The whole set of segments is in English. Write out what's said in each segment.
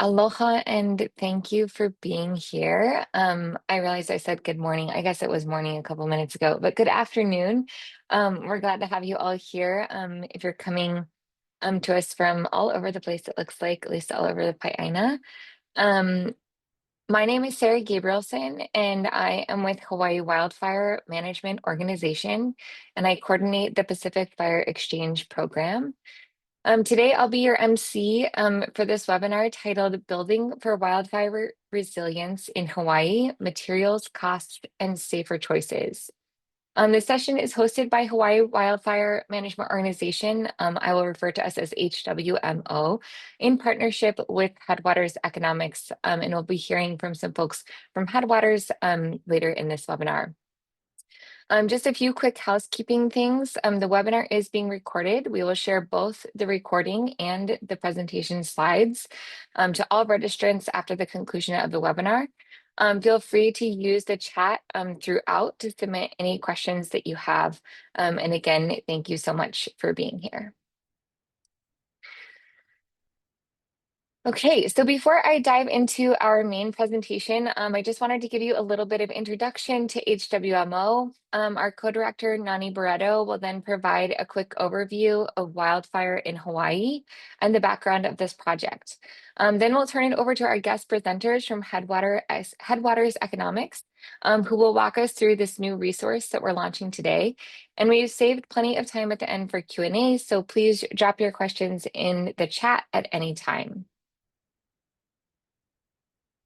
Aloha and thank you for being here. I realized I said good morning. I guess it was morning a couple minutes ago, but good afternoon. We're glad to have you all here. If you're coming to us from all over the place, it looks like, at least all over the Pai'aina. Um, my name is Sarah Gabrielson, and I am with Hawaii Wildfire Management Organization, and I coordinate the Pacific Fire Exchange Program. Today, I'll be your MC for this webinar titled Building for Wildfire Resilience in Hawaii, Materials, Costs, and Safer Choices. This session is hosted by Hawaii Wildfire Management Organization. I will refer to us as HWMO in partnership with Headwaters Economics, and we'll be hearing from some folks from Headwaters later in this webinar. Just a few quick housekeeping things. The webinar is being recorded. We will share both the recording and the presentation slides to all registrants after the conclusion of the webinar. Feel free to use the chat throughout to submit any questions that you have. And again, thank you so much for being here. Okay, so before I dive into our main presentation, I just wanted to give you a little bit of introduction to HWMO. Our co-director, Nani Barreto, will then provide a quick overview of wildfire in Hawaii and the background of this project. Then we'll turn it over to our guest presenters from Headwaters Economics, who will walk us through this new resource that we're launching today. And we've saved plenty of time at the end for Q&A, so please drop your questions in the chat at any time.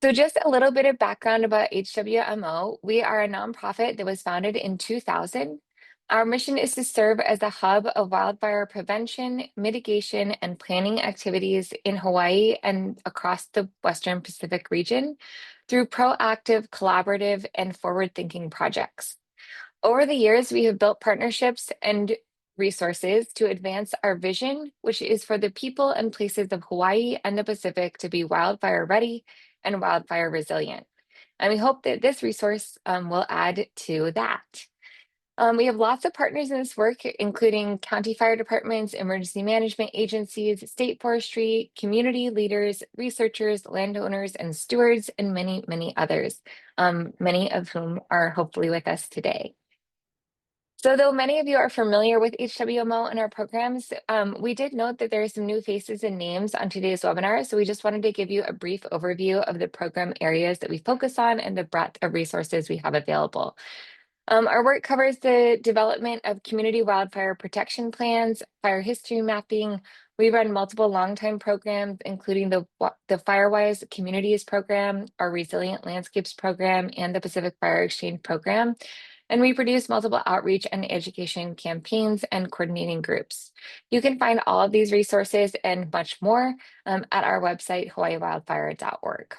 So just a little bit of background about HWMO. We are a nonprofit that was founded in 2000. Our mission is to serve as a hub of wildfire prevention, mitigation, and planning activities in Hawaii and across the Western Pacific region through proactive, collaborative, and forward-thinking projects. Over the years, we have built partnerships and resources to advance our vision, which is for the people and places of Hawaii and the Pacific to be wildfire ready and wildfire resilient. And we hope that this resource will add to that. We have lots of partners in this work, including county fire departments, emergency management agencies, state forestry, community leaders, researchers, landowners, and stewards, and many, many others, many of whom are hopefully with us today. So though many of you are familiar with HWMO and our programs, we did note that there are some new faces and names on today's webinar. So we just wanted to give you a brief overview of the program areas that we focus on and the breadth of resources we have available. Our work covers the development of community wildfire protection plans, fire history mapping. We run multiple long-time programs, including the FireWise Communities Program, our Resilient Landscapes Program, and the Pacific Fire Exchange Program. And we produce multiple outreach and education campaigns and coordinating groups. You can find all of these resources and much more at our website, hawaiiwildfire.org.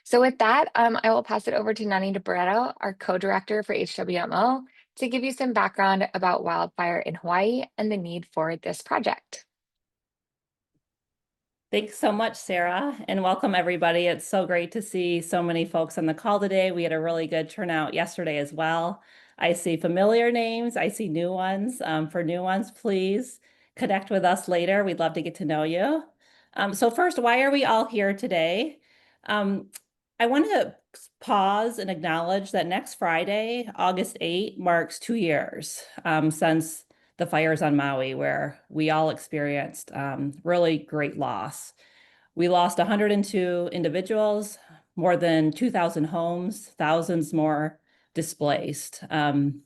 So with that, I will pass it over to Nani Barreto, our co-director for HWMO, to give you some background about wildfire in Hawaii and the need for this project. Thanks so much, Sarah, and welcome everybody. It's so great to see so many folks on the call today. We had a really good turnout yesterday as well. I see familiar names, I see new ones. For new ones, please connect with us later. We'd love to get to know you. So first, why are we all here today? I want to pause and acknowledge that next Friday, August 8, marks 2 years since the fires on Maui, where we all experienced really great loss. We lost 102 individuals, more than 2,000 homes, thousands more displaced. And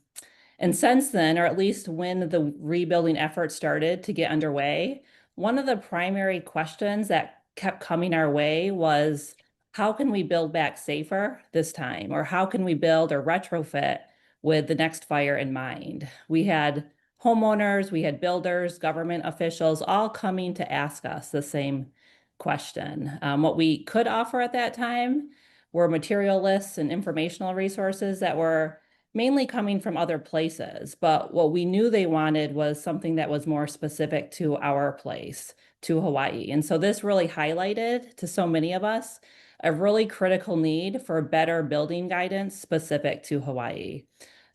since then, or at least when the rebuilding effort started to get underway, one of the primary questions that kept coming our way was, how can we build back safer this time? Or how can we build or retrofit with the next fire in mind? We had homeowners, we had builders, government officials, all coming to ask us the same question. What we could offer at that time were material lists and informational resources that were mainly coming from other places. But what we knew they wanted was something that was more specific to our place, to Hawaii. And so this really highlighted to so many of us a really critical need for better building guidance specific to Hawaii.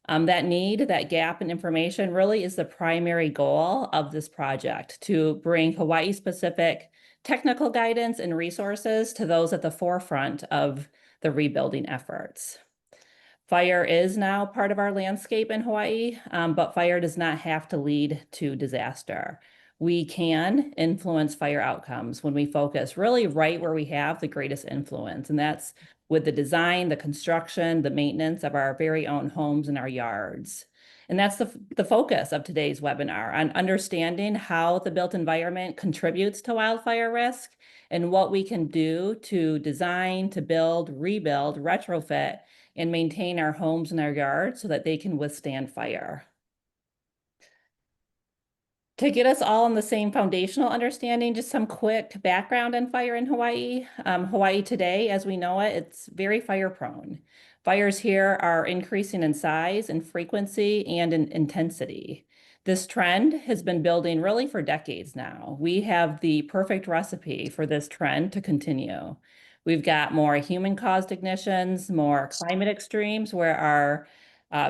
That need, that gap in information really is the primary goal of this project, to bring Hawaii-specific technical guidance and resources to those at the forefront of the rebuilding efforts. Fire is now part of our landscape in Hawaii, but fire does not have to lead to disaster. We can influence fire outcomes when we focus really right where we have the greatest influence, and that's with the design, the construction, the maintenance of our very own homes and our yards. And that's the focus of today's webinar, on understanding how the built environment contributes to wildfire risk and what we can do to design, to build, rebuild, retrofit, and maintain our homes and our yards so that they can withstand fire. To get us all on the same foundational understanding, just some quick background on fire in Hawaii. Hawaii today, as we know it, it's very fire prone. Fires here are increasing in size and frequency and in intensity. This trend has been building really for decades now. We have the perfect recipe for this trend to continue. We've got more human-caused ignitions, more climate extremes where our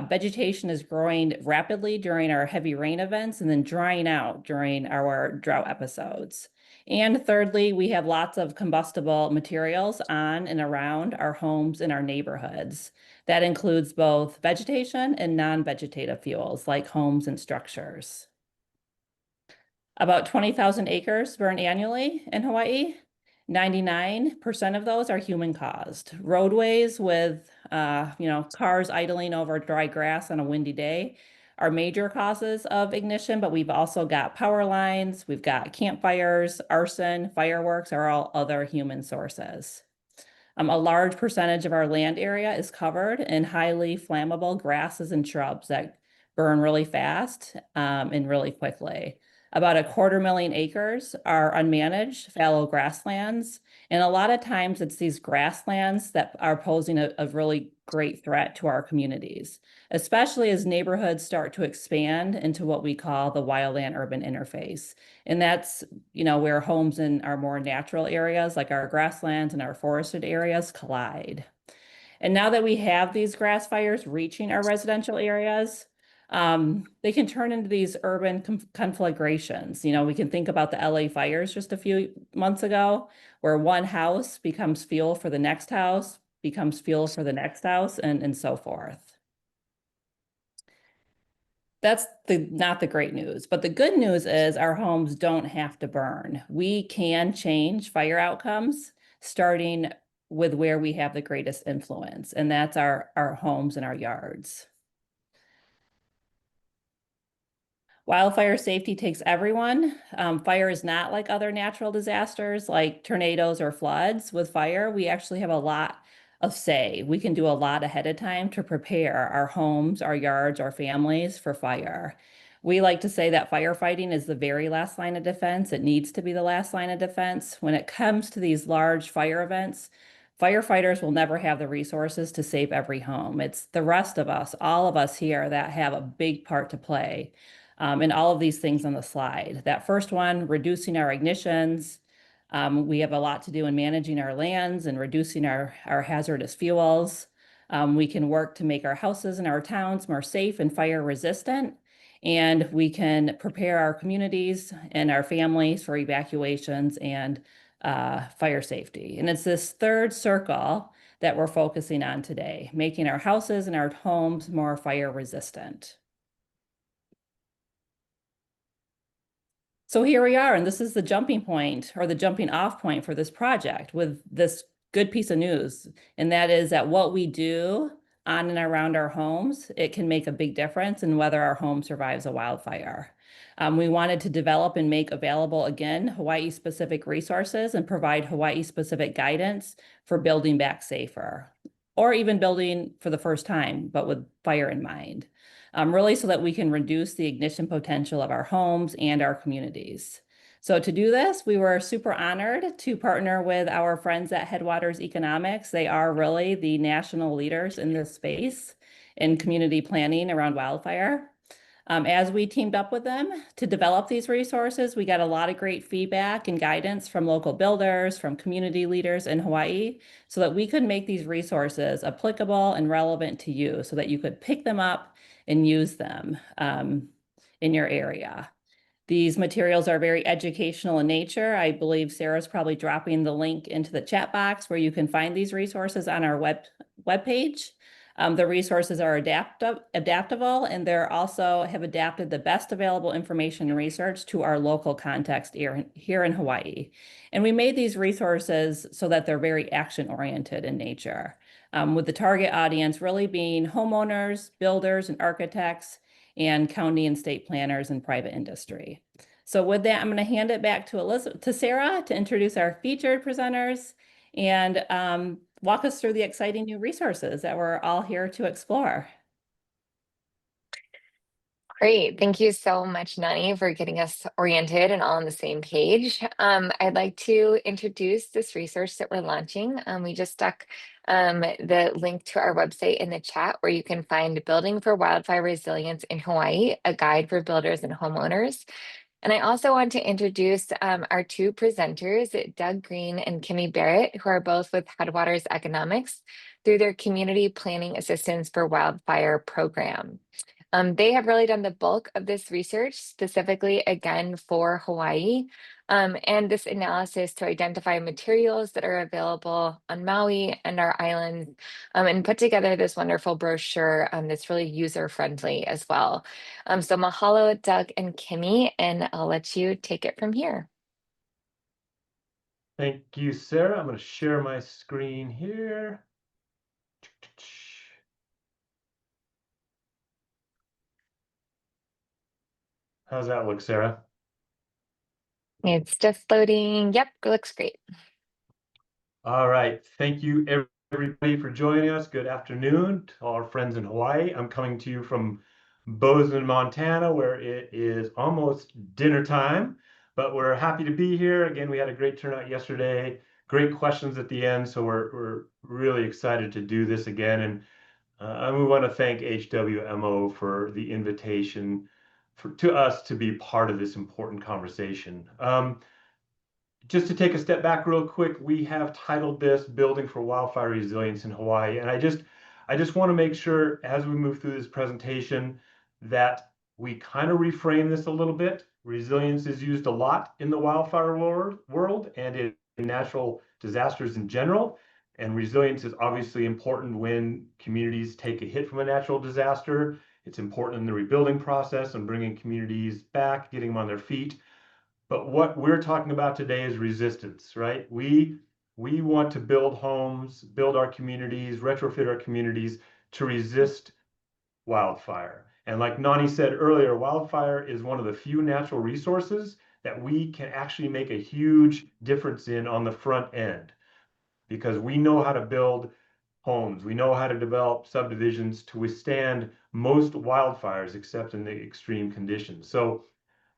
vegetation is growing rapidly during our heavy rain events and then drying out during our drought episodes. And thirdly, we have lots of combustible materials on and around our homes and our neighborhoods. That includes both vegetation and non-vegetative fuels like homes and structures. About 20,000 acres burn annually in Hawaii. 99% of those are human caused. Roadways with cars idling over dry grass on a windy day are major causes of ignition, but we've also got power lines, we've got campfires, arson, fireworks are all other human sources. A large percentage of our land area is covered in highly flammable grasses and shrubs that burn really fast and really quickly. About 250,000 acres are unmanaged fallow grasslands. And a lot of times it's these grasslands that are posing a really great threat to our communities, especially as neighborhoods start to expand into what we call the wildland urban interface. And that's, where homes in our more natural areas like our grasslands and our forested areas collide. And now that we have these grass fires reaching our residential areas, they can turn into these urban conflagrations. We can think about the LA fires just a few months ago, where one house becomes fuel for the next house, becomes fuel for the next house, and so forth. That's not the great news, but the good news is our homes don't have to burn. We can change fire outcomes starting with where we have the greatest influence, and that's our homes and our yards. Wildfire safety takes everyone. Fire is not like other natural disasters like tornadoes or floods. With fire, we actually have a lot of say. We can do a lot ahead of time to prepare our homes, our yards, our families for fire. We like to say that firefighting is the very last line of defense. It needs to be the last line of defense. When it comes to these large fire events, firefighters will never have the resources to save every home. It's the rest of us, all of us here, that have a big part to play. And all of these things on the slide. That first one, reducing our ignitions. We have a lot to do in managing our lands and reducing our hazardous fuels. We can work to make our houses and our towns more safe and fire resistant. And we can prepare our communities and our families for evacuations and fire safety. And it's this third circle that we're focusing on today, making our houses and our homes more fire resistant. So here we are, and this is the jumping point or the jumping off point for this project with this good piece of news. And that is that what we do on and around our homes, it can make a big difference in whether our home survives a wildfire. We wanted to develop and make available, again, Hawaii-specific resources and provide Hawaii-specific guidance for building back safer, or even building for the first time, but with fire in mind. Really so that we can reduce the ignition potential of our homes and our communities. So to do this, we were super honored to partner with our friends at Headwaters Economics. They are really the national leaders in this space in community planning around wildfire. As we teamed up with them to develop these resources, we got a lot of great feedback and guidance from local builders, from community leaders in Hawaii, so that we could make these resources applicable and relevant to you so that you could pick them up and use them in your area. These materials are very educational in nature. I believe Sarah's probably dropping the link into the chat box where you can find these resources on our webpage. The resources are adaptable, and they're also have adapted the best available information and research to our local context here in Hawaii. And we made these resources so that they're very action-oriented in nature, with the target audience really being homeowners, builders, and architects, and county and state planners and private industry. So with that, I'm going to hand it back to Sarah to introduce our featured presenters and walk us through the exciting new resources that we're all here to explore. Great. Thank you so much, Nani, for getting us oriented and all on the same page. I'd like to introduce this resource that we're launching. We just stuck the link to our website in the chat where you can find Building for Wildfire Resilience in Hawaii, a guide for builders and homeowners. And I also want to introduce our two presenters, Doug Green and Kimmy Barrett, who are both with Headwaters Economics through their Community Planning Assistance for Wildfire program. They have really done the bulk of this research, specifically again for Hawaii, and this analysis to identify materials that are available on Maui and our islands, and put together this wonderful brochure that's really user-friendly as well. So mahalo, Doug and Kimmy, and I'll let you take it from here. Thank you, Sarah. I'm going to share my screen here. How's that look, Sarah? It's just loading. Yep, it looks great. All right. Thank you, everybody, for joining us. Good afternoon to all our friends in Hawaii. I'm coming to you from Bozeman, Montana, where it is almost dinner time, but we're happy to be here. Again, we had a great turnout yesterday. Great questions at the end, so we're really excited to do this again. And we want to thank HWMO for the invitation to us to be part of this important conversation. Just to take a step back real quick, we have titled this Building for Wildfire Resilience in Hawaii. And I just want to make sure as we move through this presentation that we kind of reframe this a little bit. Resilience is used a lot in the wildfire world and in natural disasters in general. And resilience is obviously important when communities take a hit from a natural disaster. It's important in the rebuilding process and bringing communities back, getting them on their feet. But what we're talking about today is resistance, right? We want to build homes, build our communities, retrofit our communities to resist wildfire. And like Nani said earlier, wildfire is one of the few natural resources that we can actually make a huge difference in on the front end because we know how to build homes. We know how to develop subdivisions to withstand most wildfires except in the extreme conditions. So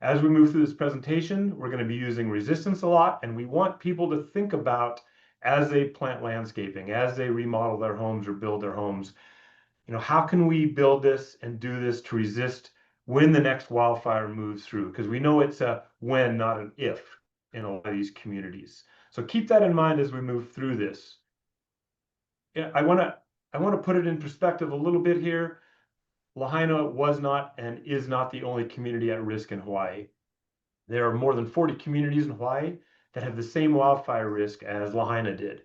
as we move through this presentation, we're going to be using resistance a lot, and we want people to think about as they plant landscaping, as they remodel their homes or build their homes, how can we build this and do this to resist when the next wildfire moves through? Because we know it's a when, not an if in a lot of these communities. So keep that in mind as we move through this. I want to put it in perspective a little bit here. Lahaina was not and is not the only community at risk in Hawaii. There are more than 40 communities in Hawaii that have the same wildfire risk as Lahaina did.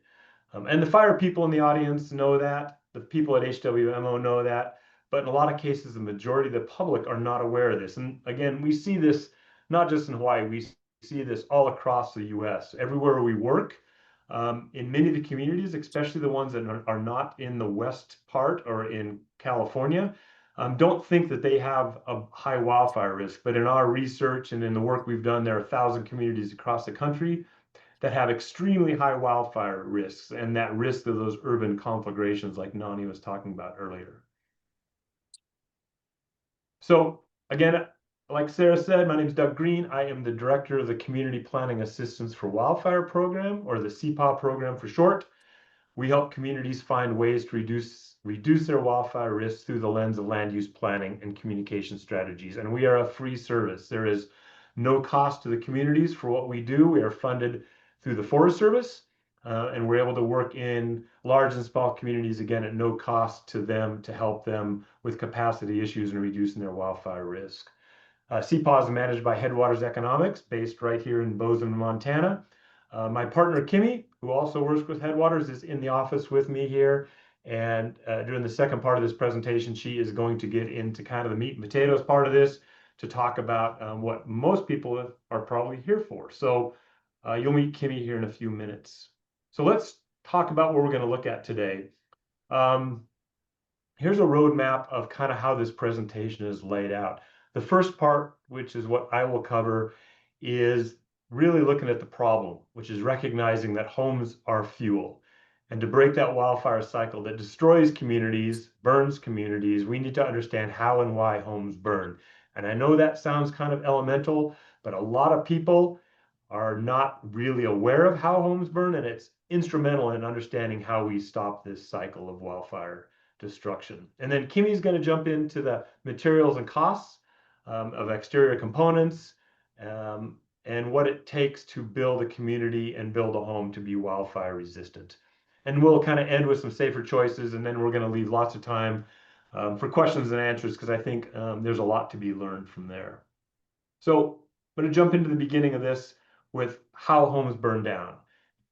And the fire people in the audience know that. The people at HWMO know that. But in a lot of cases, the majority of the public are not aware of this. And again, we see this not just in Hawaii, we see this all across the US. Everywhere we work, in many of the communities, especially the ones that are not in the west part or in California, don't think that they have a high wildfire risk. But in our research and in the work we've done, there are 1,000 communities across the country that have extremely high wildfire risks and that risk of those urban conflagrations like Nani was talking about earlier. So again, like Sarah said, my name is Doug Green. I am the director of the Community Planning Assistance for Wildfire program, or the CPAW program for short. We help communities find ways to reduce their wildfire risks through the lens of land use planning and communication strategies. And we are a free service. There is no cost to the communities for what we do. We are funded through the Forest Service, and we're able to work in large and small communities, again, at no cost to them to help them with capacity issues and reducing their wildfire risk. CPAW is managed by Headwaters Economics, based right here in Bozeman, Montana. My partner, Kimmy, who also works with Headwaters, is in the office with me here. And during the second part of this presentation, she is going to get into kind of the meat and potatoes part of this to talk about what most people are probably here for. So you'll meet Kimmy here in a few minutes. So let's talk about what we're going to look at today. Here's a roadmap of kind of how this presentation is laid out. The first part, which is what I will cover, is really looking at the problem, which is recognizing that homes are fuel. And to break that wildfire cycle that destroys communities, burns communities, we need to understand how and why homes burn. And I know that sounds kind of elemental, but a lot of people are not really aware of how homes burn, and it's instrumental in understanding how we stop this cycle of wildfire destruction. And then Kimmy's going to jump into the materials and costs of exterior components and what it takes to build a community and build a home to be wildfire resistant. And we'll kind of end with some safer choices, and then we're going to leave lots of time for questions and answers, because I think there's a lot to be learned from there. So I'm going to jump into the beginning of this with how homes burn down.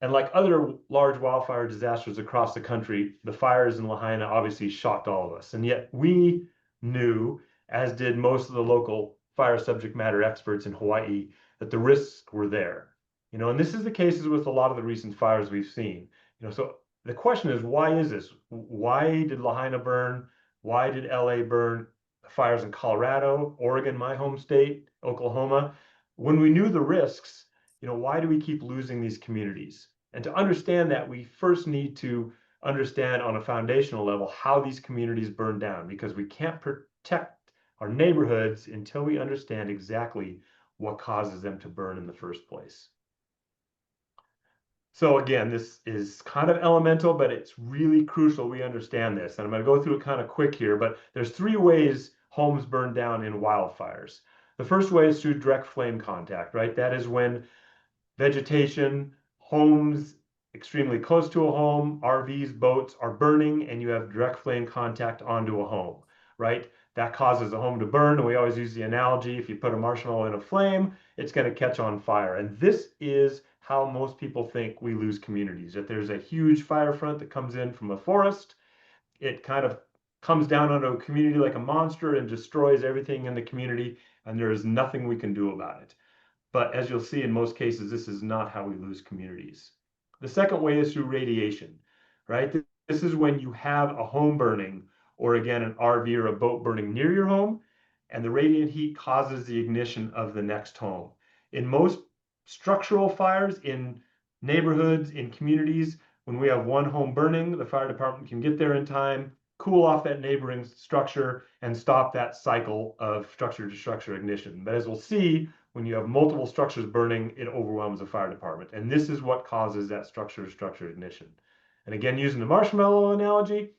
And like other large wildfire disasters across the country, the fires in Lahaina obviously shocked all of us. And yet we knew, as did most of the local fire subject matter experts in Hawaii, that the risks were there. And this is the cases with a lot of the recent fires we've seen. So the question is, why is this? Why did Lahaina burn? Why did LA burn? Fires in Colorado, Oregon, my home state, Oklahoma. When we knew the risks, why do we keep losing these communities? And to understand that, we first need to understand on a foundational level how these communities burn down, because we can't protect our neighborhoods until we understand exactly what causes them to burn in the first place. So again, this is kind of elemental, but it's really crucial we understand this. And I'm going to go through it kind of quick here, but there's three ways homes burn down in wildfires. The first way is through direct flame contact, right? That is when vegetation, homes extremely close to a home, RVs, boats are burning, and you have direct flame contact onto a home, right? That causes a home to burn. And we always use the analogy, if you put a marshmallow in a flame, it's going to catch on fire. And this is how most people think we lose communities, that there's a huge fire front that comes in from a forest. It kind of comes down onto a community like a monster and destroys everything in the community, and there is nothing we can do about it. But as you'll see, in most cases, this is not how we lose communities. The second way is through radiation, right? This is when you have a home burning, or again, an RV or a boat burning near your home, and the radiant heat causes the ignition of the next home. In most structural fires in neighborhoods, in communities, when we have one home burning, the fire department can get there in time, cool off that neighboring structure, and stop that cycle of structure to structure ignition. But as we'll see, when you have multiple structures burning, it overwhelms the fire department. And this is what causes that structure to structure ignition. And again, using the marshmallow analogy,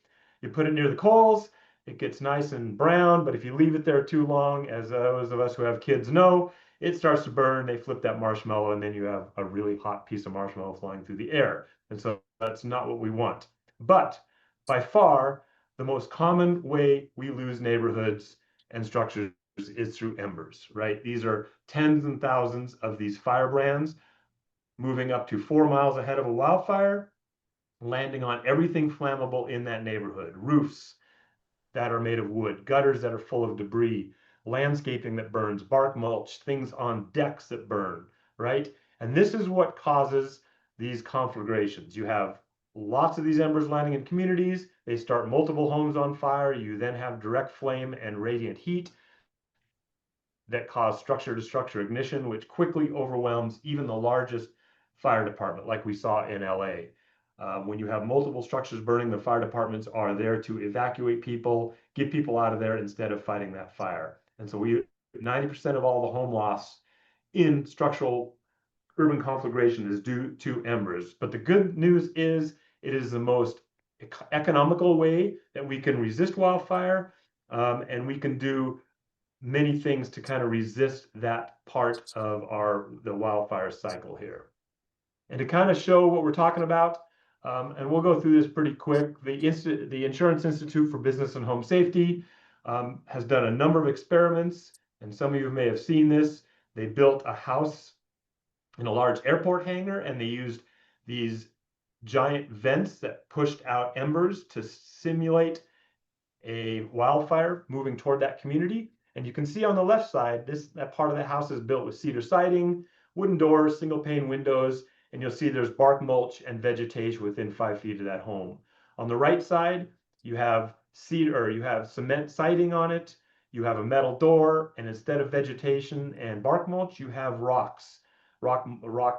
you put it near the coals, it gets nice and brown, but if you leave it there too long, as those of us who have kids know, it starts to burn, they flip that marshmallow, and then you have a really hot piece of marshmallow flying through the air. And so that's not what we want. But by far, the most common way we lose neighborhoods and structures is through embers, right? These are tens and thousands of these firebrands moving up to 4 miles ahead of a wildfire, landing on everything flammable in that neighborhood: roofs that are made of wood, gutters that are full of debris, landscaping that burns, bark mulch, things on decks that burn, right? And this is what causes these conflagrations. You have lots of these embers landing in communities. They start multiple homes on fire. You then have direct flame and radiant heat that cause structure to structure ignition, which quickly overwhelms even the largest fire department, like we saw in LA. When you have multiple structures burning, the fire departments are there to evacuate people, get people out of there instead of fighting that fire. And so 90% of all the home loss in structural urban conflagration is due to embers. But the good news is it is the most economical way that we can resist wildfire, and we can do many things to kind of resist that part of the wildfire cycle here. And to kind of show what we're talking about, and we'll go through this pretty quick, the Insurance Institute for Business and Home Safety has done a number of experiments And some of you may have seen this. They built a house in a large airport hangar, and they used these giant vents that pushed out embers to simulate a wildfire moving toward that community. And you can see on the left side, that part of the house is built with cedar siding, wooden doors, single pane windows, and you'll see there's bark mulch and vegetation within 5 feet of that home. On the right side, you have cement siding on it, you have a metal door, and instead of vegetation and bark mulch, you have rock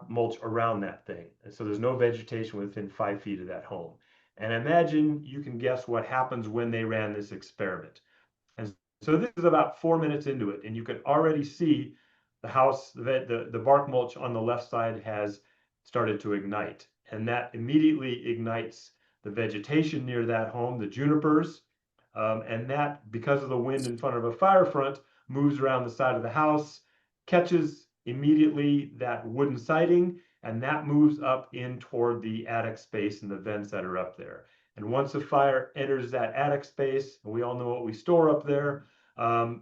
mulch around that thing. And so there's no vegetation within 5 feet of that home. And imagine you can guess what happens when they ran this experiment. And so this is about 4 minutes into it, and you can already see the house, the bark mulch on the left side has started to ignite. And that immediately ignites the vegetation near that home, the junipers. And that, because of the wind in front of a fire front, moves around the side of the house, catches immediately that wooden siding, and that moves up in toward the attic space and the vents that are up there. And once a fire enters that attic space, and we all know what we store up there,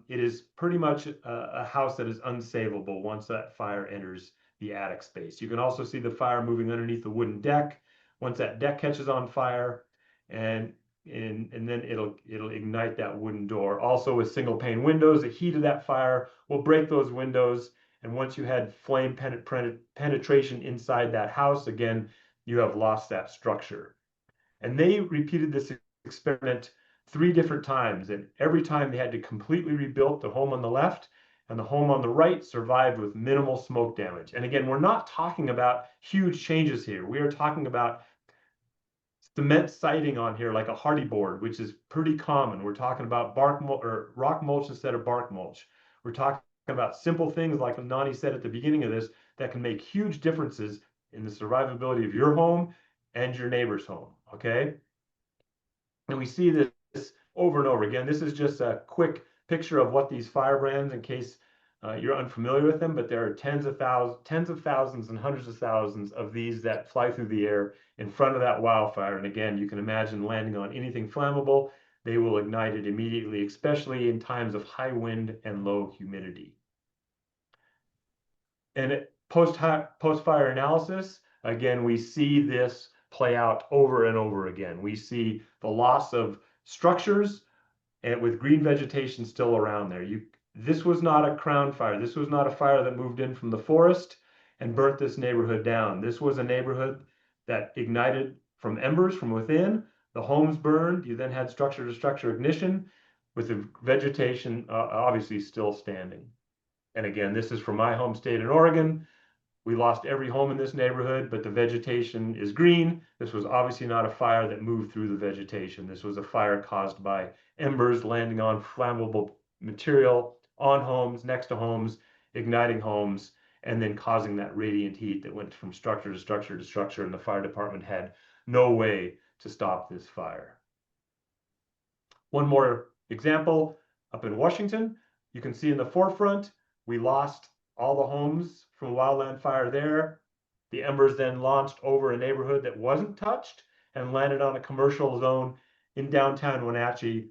it is pretty much a house that is unsavable once that fire enters the attic space. You can also see the fire moving underneath the wooden deck. Once that deck catches on fire, and then it'll ignite that wooden door. Also with single pane windows, the heat of that fire will break those windows. And once you had flame penetration inside that house, again, you have lost that structure. And they repeated this experiment 3 different times. And every time they had to completely rebuild the home on the left, and the home on the right survived with minimal smoke damage. And again, we're not talking about huge changes here. We are talking about cement siding on here like a hardy board, which is pretty common. We're talking about bark or rock mulch instead of bark mulch. We're talking about simple things like Nani said at the beginning of this that can make huge differences in the survivability of your home and your neighbor's home, okay? And we see this over and over again. This is just a quick picture of what these fire brands, in case you're unfamiliar with them, but there are tens of thousands and hundreds of thousands of these that fly through the air in front of that wildfire. And again, you can imagine landing on anything flammable, they will ignite it immediately, especially in times of high wind and low humidity. And post-fire analysis, again, we see this play out over and over again. We see the loss of structures and with green vegetation still around there. This was not a crown fire. This was not a fire that moved in from the forest and burnt this neighborhood down. This was a neighborhood that ignited from embers from within. The homes burned. You then had structure-to-structure ignition with the vegetation obviously still standing. And again, this is from my home state in Oregon. We lost every home in this neighborhood, but the vegetation is green. This was obviously not a fire that moved through the vegetation. This was a fire caused by embers landing on flammable material on homes, next to homes, igniting homes, and then causing that radiant heat that went from structure to structure to structure, and the fire department had no way to stop this fire. One more example, up in Washington, you can see in the forefront, we lost all the homes from a wildland fire there. The embers then launched over a neighborhood that wasn't touched and landed on a commercial zone in downtown Wenatchee,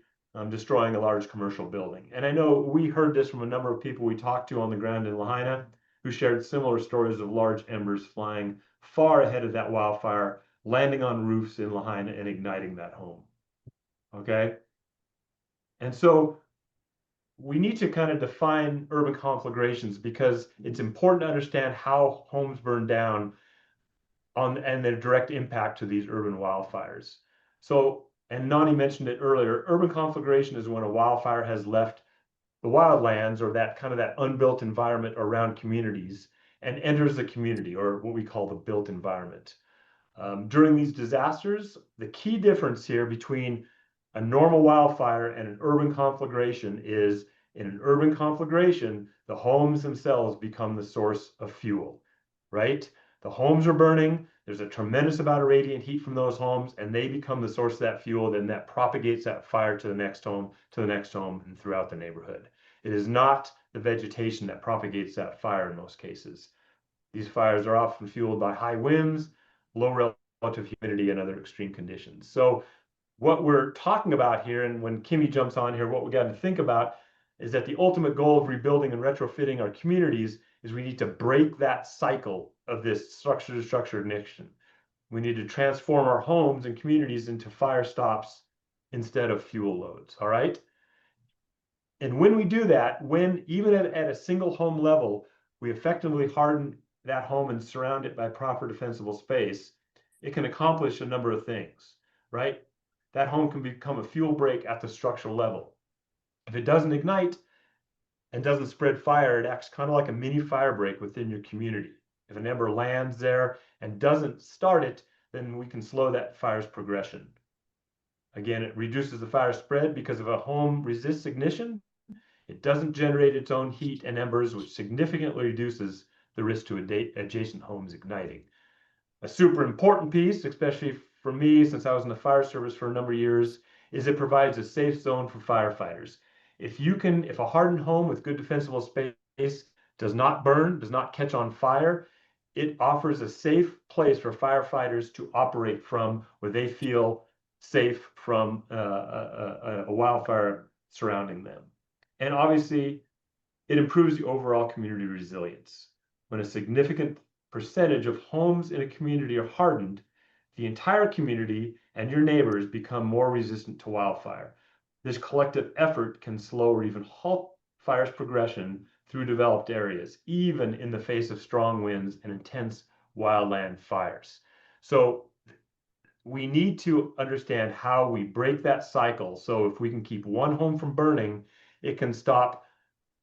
destroying a large commercial building. And I know we heard this from a number of people we talked to on the ground in Lahaina who shared similar stories of large embers flying far ahead of that wildfire, landing on roofs in Lahaina and igniting that home. Okay? And so we need to kind of define urban conflagrations because it's important to understand how homes burn down and their direct impact to these urban wildfires. So, and Nani mentioned it earlier, urban conflagration is when a wildfire has left the wildlands or that kind of that unbuilt environment around communities and enters the community, or what we call the built environment. During these disasters, the key difference here between a normal wildfire and an urban conflagration is in an urban conflagration, the homes themselves become the source of fuel, right? The homes are burning. There's a tremendous amount of radiant heat from those homes, and they become the source of that fuel. Then that propagates that fire to the next home, and throughout the neighborhood. It is not the vegetation that propagates that fire in most cases. These fires are often fueled by high winds, low relative humidity, and other extreme conditions. So what we're talking about here, and when Kimmy jumps on here, what we got to think about is that the ultimate goal of rebuilding and retrofitting our communities is we need to break that cycle of this structure-to-structure ignition. We need to transform our homes and communities into fire stops instead of fuel loads, all right? And when we do that, when even at a single home level, we effectively harden that home and surround it by proper defensible space, it can accomplish a number of things, right? That home can become a fuel break at the structural level. If it doesn't ignite and doesn't spread fire, it acts kind of like a mini fire break within your community. If an ember lands there and doesn't start it, then we can slow that fire's progression. Again, it reduces the fire spread because if a home resists ignition, it doesn't generate its own heat and embers, which significantly reduces the risk to adjacent homes igniting. A super important piece, especially for me, since I was in the fire service for a number of years, is it provides a safe zone for firefighters. If a hardened home with good defensible space does not burn, does not catch on fire, it offers a safe place for firefighters to operate from where they feel safe from a wildfire surrounding them. And obviously, it improves the overall community resilience. When a significant percentage of homes in a community are hardened, the entire community and your neighbors become more resistant to wildfire. This collective effort can slow or even halt fire's progression through developed areas, even in the face of strong winds and intense wildland fires. So we need to understand how we break that cycle. So if we can keep one home from burning, it can stop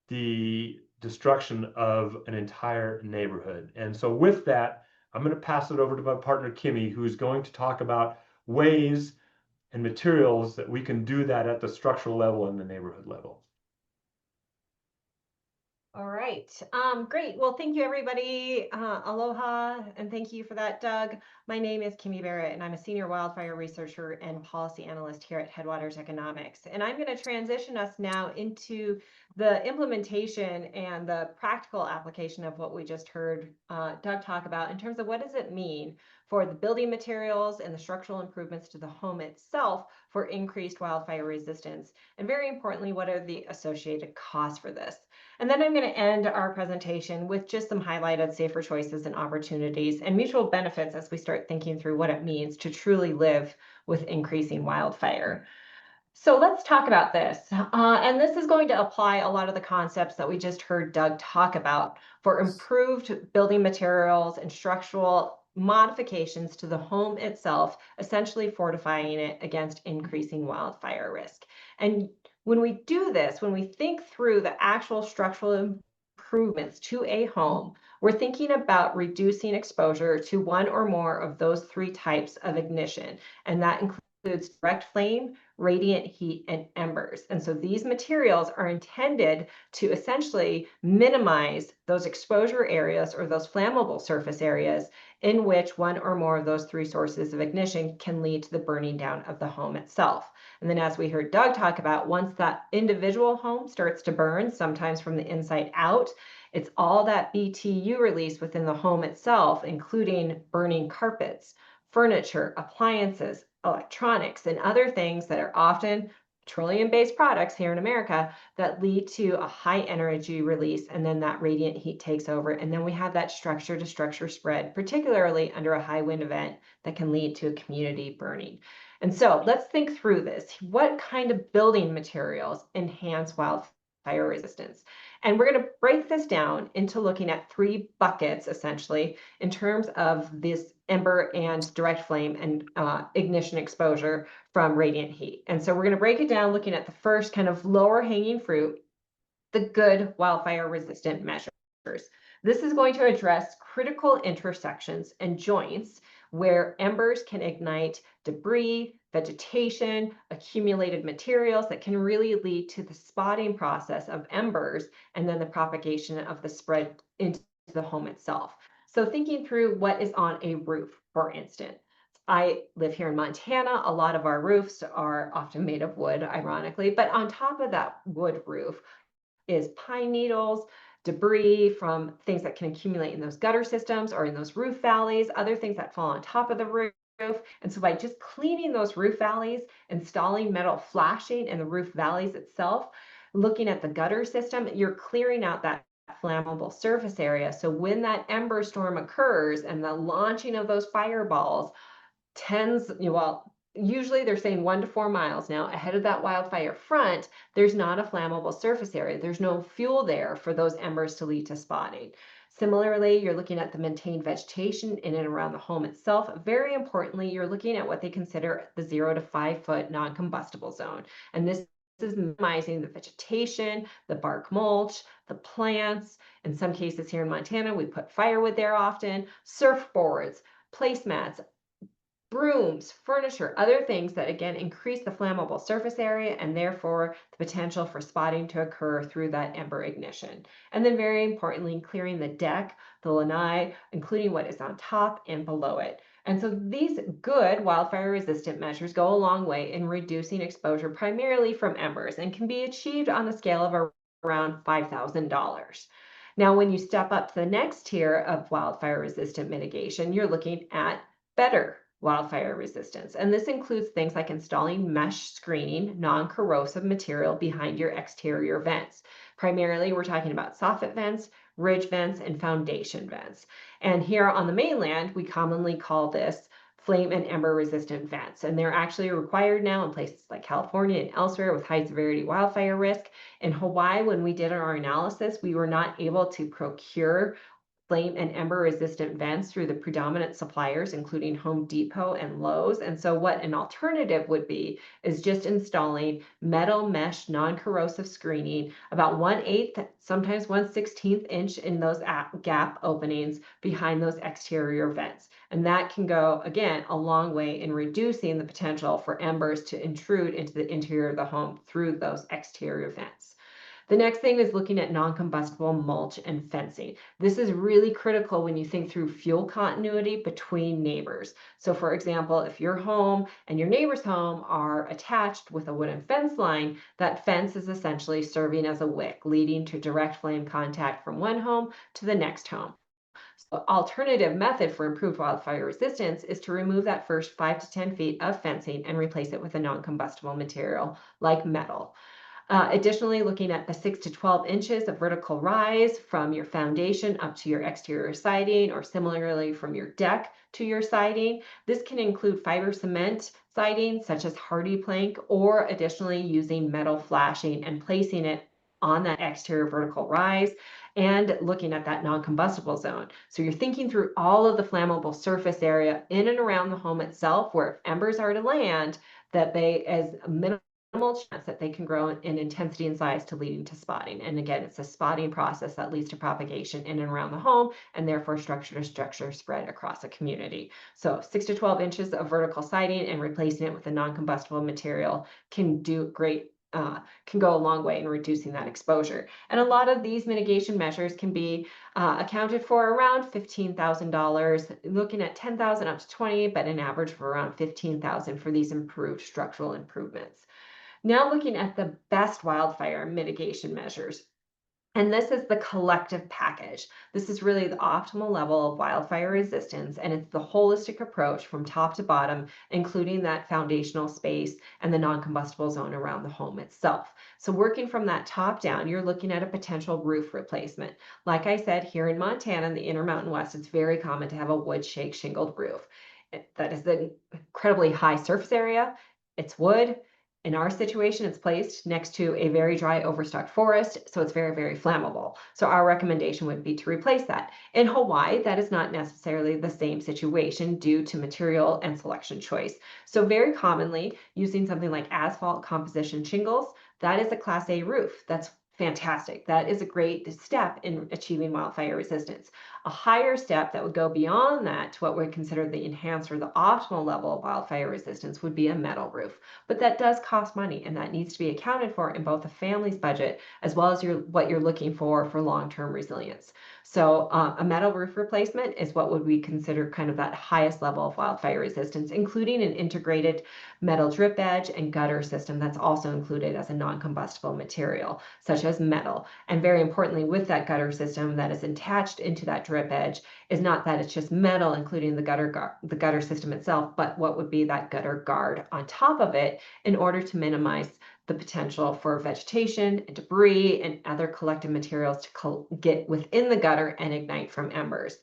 the destruction of an entire neighborhood. And so with that, I'm going to pass it over to my partner, Kimmy, who's going to talk about ways and materials that we can do that at the structural level and the neighborhood level. All right. Great. Well, thank you, everybody. Aloha, and thank you for that, Doug. My name is Kimmy Barrett, and I'm a senior wildfire researcher and policy analyst here at Headwaters Economics. And I'm going to transition us now into the implementation and the practical application of what we just heard Doug talk about in terms of what does it mean for the building materials and the structural improvements to the home itself for increased wildfire resistance. And very importantly, what are the associated costs for this? And then I'm going to end our presentation with just some highlighted safer choices and opportunities and mutual benefits as we start thinking through what it means to truly live with increasing wildfire. So let's talk about this. And this is going to apply a lot of the concepts that we just heard Doug talk about for improved building materials and structural modifications to the home itself, essentially fortifying it against increasing wildfire risk. And when we do this, when we think through the actual structural improvements to a home, we're thinking about reducing exposure to one or more of those three types of ignition. And that includes direct flame, radiant heat, and embers. And so these materials are intended to essentially minimize those exposure areas or those flammable surface areas in which one or more of those three sources of ignition can lead to the burning down of the home itself. And then as we heard Doug talk about, once that individual home starts to burn, sometimes from the inside out, it's all that BTU release within the home itself, including burning carpets, furniture, appliances, electronics, and other things that are often petroleum-based products here in America that lead to a high energy release, and then that radiant heat takes over, and then we have that structure to structure spread, particularly under a high wind event that can lead to a community burning. And so let's think through this. What kind of building materials enhance wildfire resistance? And we're going to break this down into looking at three buckets, essentially, in terms of this ember and direct flame and ignition exposure from radiant heat. And so we're going to break it down looking at the first kind of lower hanging fruit, the good wildfire resistant measures. This is going to address critical intersections and joints where embers can ignite debris, vegetation, accumulated materials that can really lead to the spotting process of embers and then the propagation of the spread into the home itself. So thinking through what is on a roof, for instance. I live here in Montana. A lot of our roofs are often made of wood, ironically, but on top of that wood roof is pine needles, debris from things that can accumulate in those gutter systems or in those roof valleys, other things that fall on top of the roof. And so by just cleaning those roof valleys, installing metal flashing in the roof valleys itself, Looking at the gutter system, you're clearing out that flammable surface area. So when that ember storm occurs and the launching of those fireballs usually they're saying 1 to 4 miles now ahead of that wildfire front, there's not a flammable surface area. There's no fuel there for those embers to lead to spotting. Similarly, you're looking at the maintained vegetation in and around the home itself. Very importantly, you're looking at what they consider the 0 to 5 foot non-combustible zone. And this is minimizing the vegetation, the bark mulch, the plants. In some cases here in Montana, we put firewood there often, surfboards, placemats, brooms, furniture, other things that again increase the flammable surface area and therefore the potential for spotting to occur through that ember ignition. And then very importantly, clearing the deck, the lanai, including what is on top and below it. And so these good wildfire resistant measures go a long way in reducing exposure primarily from embers and can be achieved on the scale of around $5,000. Now, when you step up to the next tier of wildfire resistant mitigation, you're looking at better wildfire resistance. And this includes things like installing mesh screening, non-corrosive material behind your exterior vents. Primarily, we're talking about soffit vents, ridge vents, and foundation vents. And here on the mainland, we commonly call this flame and ember resistant vents. And they're actually required now in places like California and elsewhere with high severity wildfire risk. In Hawaii, when we did our analysis, we were not able to procure flame and ember resistant vents through the predominant suppliers, including Home Depot and Lowe's. And so what an alternative would be is just installing metal mesh non-corrosive screening about 1/8, sometimes 1/16 inch in those gap openings behind those exterior vents. And that can go, again, a long way in reducing the potential for embers to intrude into the interior of the home through those exterior vents. The next thing is looking at non-combustible mulch and fencing. This is really critical when you think through fuel continuity between neighbors. So for example, if your home and your neighbor's home are attached with a wooden fence line, that fence is essentially serving as a wick, leading to direct flame contact from one home to the next home. So alternative method for improved wildfire resistance is to remove that first 5 to 10 feet of fencing and replace it with a non-combustible material like metal. Additionally, looking at the 6 to 12 inches of vertical rise from your foundation up to your exterior siding, or similarly from your deck to your siding. This can include fiber cement siding, such as hardy plank, or additionally using metal flashing and placing it on that exterior vertical rise and looking at that non-combustible zone. So you're thinking through all of the flammable surface area in and around the home itself, where if embers are to land, that they, as minimal chance that they can grow in intensity and size to leading to spotting. And again, it's a spotting process that leads to propagation in and around the home and therefore structure to structure spread across a community. So 6 to 12 inches of vertical siding and replacing it with a non-combustible material can do great. Can go a long way in reducing that exposure. And a lot of these mitigation measures can be accounted for around $15,000, looking at $10,000 up to $20,000, but an average of around $15,000 for these improved structural improvements. Now looking at the best wildfire mitigation measures. And this is the collective package. This is really the optimal level of wildfire resistance, and it's the holistic approach from top to bottom, including that foundational space and the non-combustible zone around the home itself. So working from that top down, you're looking at a potential roof replacement. Like I said, here in Montana, in the Intermountain West, it's very common to have a wood shake shingled roof. That is an incredibly high surface area. It's wood. In our situation, it's placed next to a very dry overstocked forest, so it's very, very flammable. So our recommendation would be to replace that. In Hawaii, that is not necessarily the same situation due to material and selection choice. So very commonly, using something like asphalt composition shingles, that is a Class A roof. That's fantastic. That is a great step in achieving wildfire resistance. A higher step that would go beyond that to what we consider the enhanced or the optimal level of wildfire resistance would be a metal roof. But that does cost money, and that needs to be accounted for in both a family's budget as well as what you're looking for long-term resilience. So a metal roof replacement is what would we consider kind of that highest level of wildfire resistance, including an integrated metal drip edge and gutter system that's also included as a non-combustible material, such as metal. And very importantly, with that gutter system that is attached into that drip edge is not that it's just metal, including the gutter system itself, but what would be that gutter guard on top of it in order to minimize the potential for vegetation and debris and other collected materials to get within the gutter and ignite from embers.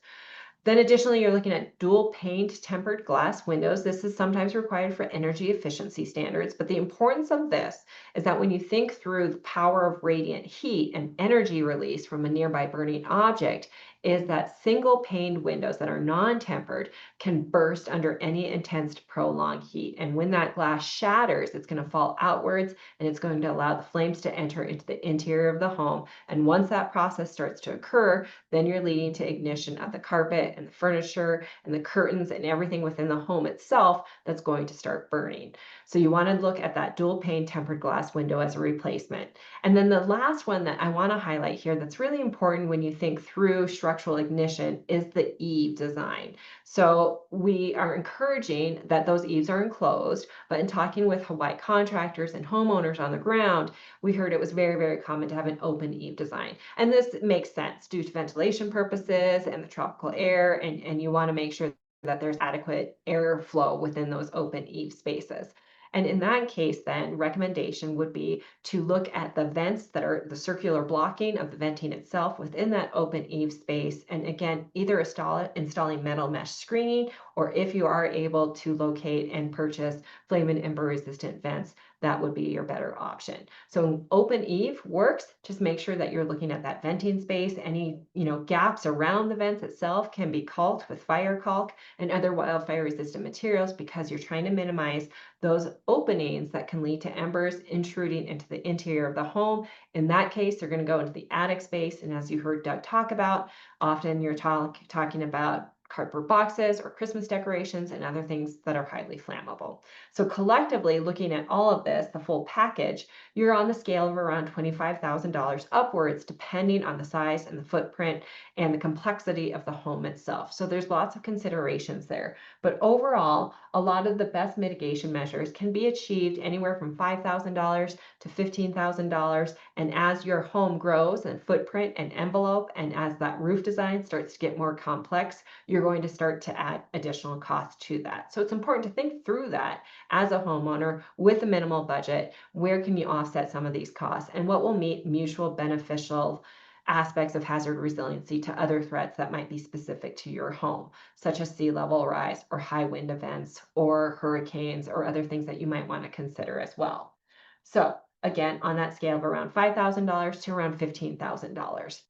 Then additionally, you're looking at dual paned tempered glass windows. This is sometimes required for energy efficiency standards, but the importance of this is that when you think through the power of radiant heat and energy release from a nearby burning object, is that single paned windows that are non-tempered can burst under any intense prolonged heat. And when that glass shatters, it's going to fall outwards and it's going to allow the flames to enter into the interior of the home. And once that process starts to occur, then you're leading to ignition of the carpet and the furniture and the curtains and everything within the home itself that's going to start burning. So you want to look at that dual pane tempered glass window as a replacement. And then the last one that I want to highlight here that's really important when you think through structural ignition is the eave design. So we are encouraging that those eaves are enclosed, but in talking with Hawaii contractors and homeowners on the ground, we heard it was very, very common to have an open eave design. And this makes sense due to ventilation purposes and the tropical air, and you want to make sure that there's adequate airflow within those open eave spaces. And in that case, then recommendation would be to look at the vents that are the circular blocking of the venting itself within that open eave space. And again, either installing metal mesh screening, or if you are able to locate and purchase flame and ember resistant vents, that would be your better option. So open eave works. Just make sure that you're looking at that venting space. Any gaps around the vents itself can be caulked with fire caulk and other wildfire resistant materials, because you're trying to minimize those openings that can lead to embers intruding into the interior of the home. In that case, they're going to go into the attic space. And as you heard Doug talk about, often you're talking about cardboard boxes or Christmas decorations and other things that are highly flammable. So collectively, looking at all of this, the full package, you're on the scale of around $25,000 upwards, depending on the size and the footprint and the complexity of the home itself. So there's lots of considerations there. But overall, a lot of the best mitigation measures can be achieved anywhere from $5,000 to $15,000. And as your home grows in footprint and envelope, and as that roof design starts to get more complex, you're going to start to add additional costs to that. So it's important to think through that as a homeowner with a minimal budget. Where can you offset some of these costs, and what will meet mutual beneficial aspects of hazard resiliency to other threats that might be specific to your home, such as sea level rise or high wind events or hurricanes or other things that you might want to consider as well. So again, on that scale of around $5,000 to around $15,000.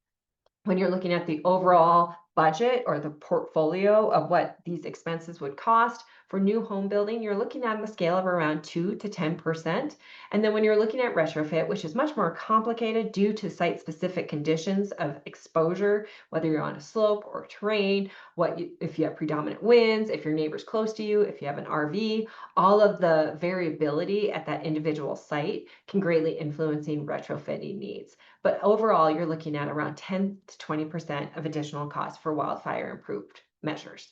When you're looking at the overall budget or the portfolio of what these expenses would cost for new home building, you're looking at a scale of around 2 to 10%. And then when you're looking at retrofit, which is much more complicated due to site-specific conditions of exposure, whether you're on a slope or terrain, if you have predominant winds, if your neighbor's close to you, if you have an RV, all of the variability at that individual site can greatly influencing retrofitting needs. But overall, you're looking at around 10 to 20% of additional costs for wildfire improved measures.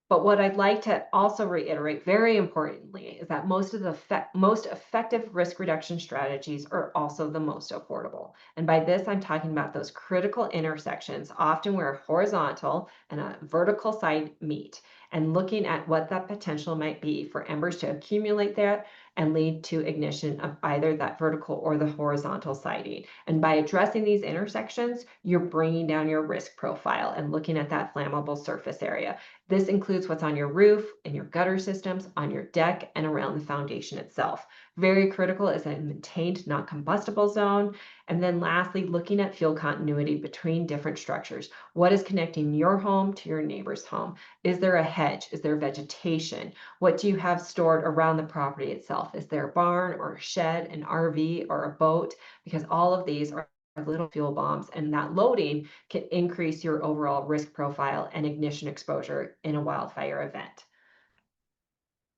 But what I'd like to also reiterate very importantly is that most effective risk reduction strategies are also the most affordable. And by this, I'm talking about those critical intersections, often where a horizontal and a vertical site meet, and looking at what that potential might be for embers to accumulate there and lead to ignition of either that vertical or the horizontal siding. And by addressing these intersections, you're bringing down your risk profile and looking at that flammable surface area. This includes what's on your roof, in your gutter systems, on your deck, and around the foundation itself. Very critical is a maintained non-combustible zone. And then lastly, looking at fuel continuity between different structures. What is connecting your home to your neighbor's home? Is there a hedge? Is there vegetation? What do you have stored around the property itself? Is there a barn or a shed, an RV or a boat? Because all of these are little fuel bombs, and that loading can increase your overall risk profile and ignition exposure in a wildfire event.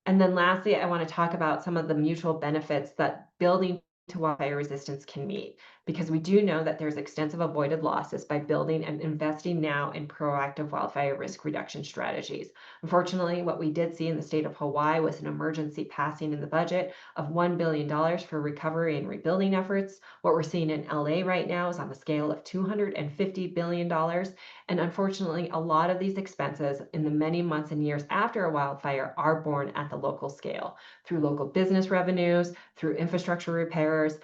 And then lastly, I want to talk about some of the mutual benefits that building to wildfire resistance can meet, because we do know that there's extensive avoided losses by building and investing now in proactive wildfire risk reduction strategies. Unfortunately, what we did see in the state of Hawaii was an emergency passing in the budget of $1 billion for recovery and rebuilding efforts. What we're seeing in LA right now is on the scale of $250 billion. And unfortunately, a lot of these expenses in the many months and years after a wildfire are borne at the local scale through local business revenues, through infrastructure repairs,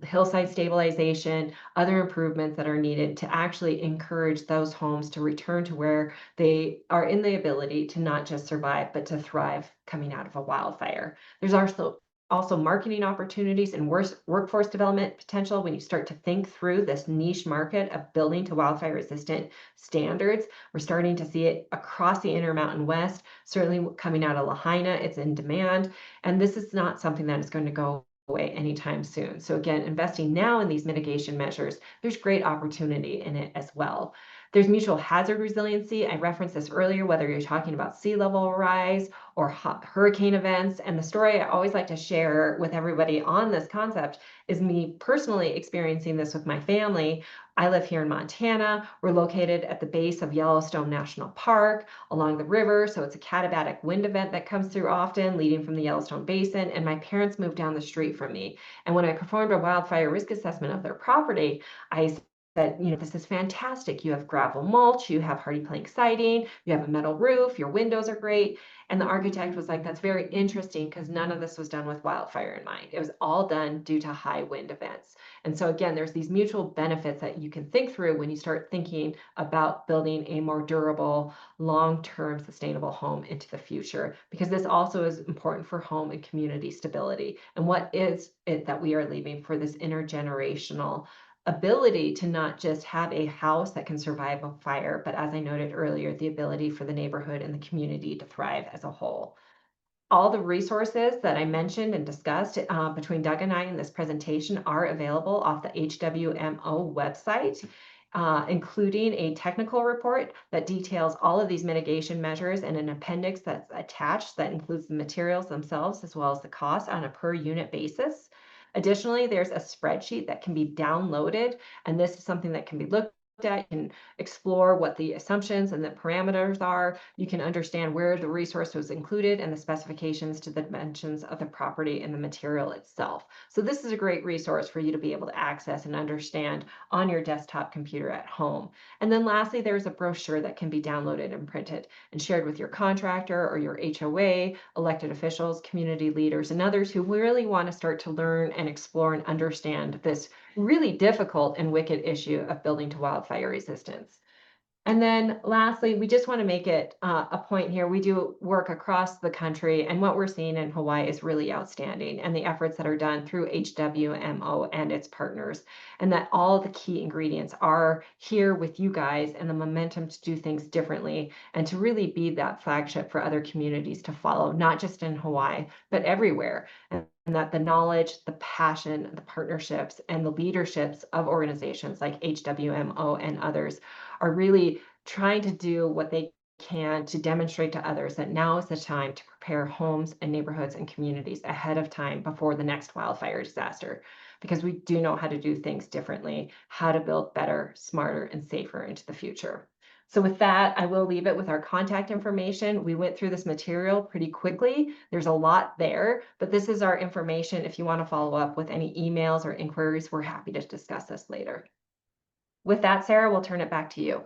hillside stabilization, other improvements that are needed to actually encourage those homes to return to where they are in the ability to not just survive, but to thrive coming out of a wildfire. There's also marketing opportunities and workforce development potential when you start to think through this niche market of building to wildfire resistant standards. We're starting to see it across the Intermountain West, certainly coming out of Lahaina, it's in demand. And this is not something that is going to go away anytime soon. So again, investing now in these mitigation measures, there's great opportunity in it as well. There's mutual hazard resiliency. I referenced this earlier, whether you're talking about sea level rise or hurricane events. And the story I always like to share with everybody on this concept is me personally experiencing this with my family. I live here in Montana. We're located at the base of Yellowstone National Park along the river. So it's a katabatic wind event that comes through often, leading from the Yellowstone Basin. And my parents moved down the street from me. And when I performed a wildfire risk assessment of their property, I said, this is fantastic. You have gravel mulch, you have hardy plank siding, you have a metal roof, your windows are great. And the architect was like, that's very interesting because none of this was done with wildfire in mind. It was all done due to high wind events. And so again, there's these mutual benefits that you can think through when you start thinking about building a more durable, long-term sustainable home into the future, because this also is important for home and community stability. And what is it that we are leaving for this intergenerational ability to not just have a house that can survive a fire, but as I noted earlier, the ability for the neighborhood and the community to thrive as a whole. All the resources that I mentioned and discussed between Doug and I in this presentation are available off the HWMO website, including a technical report that details all of these mitigation measures and an appendix that's attached that includes the materials themselves as well as the cost on a per unit basis. Additionally, there's a spreadsheet that can be downloaded, and this is something that can be looked at. You can explore what the assumptions and the parameters are. You can understand where the resource was included and the specifications to the dimensions of the property and the material itself. So this is a great resource for you to be able to access and understand on your desktop computer at home. And then lastly, there's a brochure that can be downloaded and printed and shared with your contractor or your HOA, elected officials, community leaders, and others who really want to start to learn and explore and understand this really difficult and wicked issue of building to wildfire resistance. And then lastly, we just want to make it a point here. We do work across the country, and what we're seeing in Hawaii is really outstanding, and the efforts that are done through HWMO and its partners, and that all the key ingredients are here with you guys and the momentum to do things differently and to really be that flagship for other communities to follow, not just in Hawaii, but everywhere. And that the knowledge, the passion, the partnerships, and the leaderships of organizations like HWMO and others are really trying to do what they can to demonstrate to others that now is the time to prepare homes and neighborhoods and communities ahead of time before the next wildfire disaster, because we do know how to do things differently, how to build better, smarter, and safer into the future. So with that, I will leave it with our contact information. We went through this material pretty quickly. There's a lot there, but this is our information. If you want to follow up with any emails or inquiries, we're happy to discuss this later. With that, Sarah, we'll turn it back to you.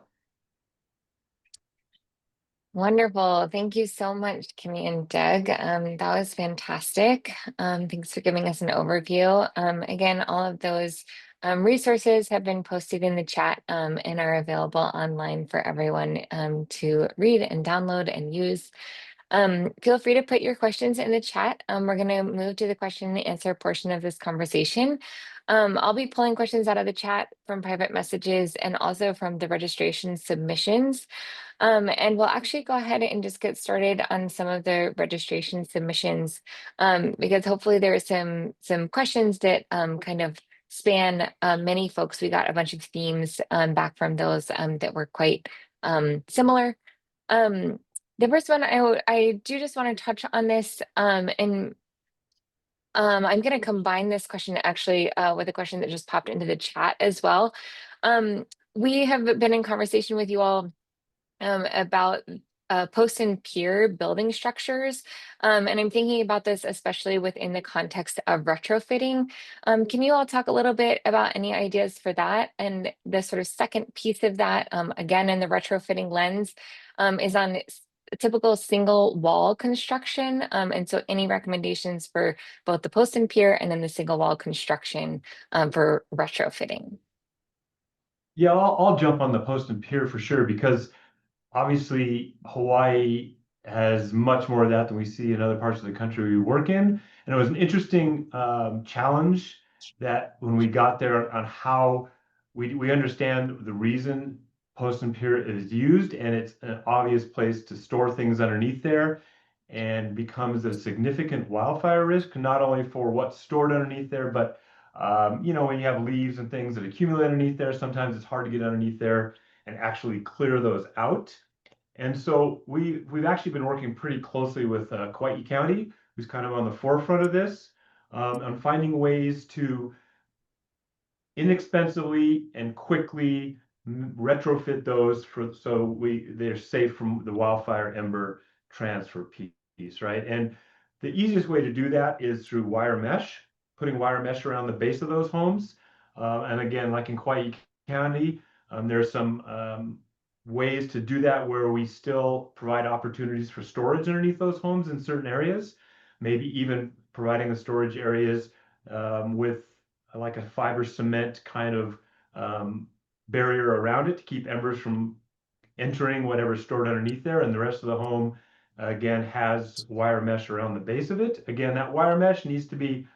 Wonderful. Thank you so much, Kimmy and Doug. That was fantastic. Thanks for giving us an overview. Again, all of those resources have been posted in the chat and are available online for everyone to read and download and use. Feel free to put your questions in the chat. We're going to move to the question and answer portion of this conversation. I'll be pulling questions out of the chat from private messages and also from the registration submissions. And we'll actually go ahead and just get started on some of the registration submissions because hopefully there are some questions that kind of span many folks. We got a bunch of themes back from those that were quite similar. The first one, I do just want to touch on this, and I'm going to combine this question actually with a question that just popped into the chat as well. We have been in conversation with you all about post and pier building structures. And I'm thinking about this especially within the context of retrofitting. Can you all talk a little bit about any ideas for that? And the sort of second piece of that, again, in the retrofitting lens, is on typical single wall construction. And so any recommendations for both the post and pier and then the single wall construction for retrofitting? Yeah, I'll jump on the post and pier for sure because obviously Hawaii has much more of that than we see in other parts of the country we work in. And it was an interesting challenge that when we got there on how we understand the reason post and pier is used, and it's an obvious place to store things underneath there and becomes a significant wildfire risk, not only for what's stored underneath there, but when you have leaves and things that accumulate underneath there, sometimes it's hard to get underneath there and actually clear those out. And so we've actually been working pretty closely with Kauai County, who's kind of on the forefront of this, on finding ways to inexpensively and quickly retrofit those so they're safe from the wildfire ember transfer piece, right? And the easiest way to do that is through wire mesh, putting wire mesh around the base of those homes. And again, like in Kauai County, there's some ways to do that where we still provide opportunities for storage underneath those homes in certain areas, maybe even providing the storage areas with like a fiber cement kind of barrier around it to keep embers from entering whatever's stored underneath there. And the rest of the home, again, has wire mesh around the base of it. Again, that wire mesh needs to be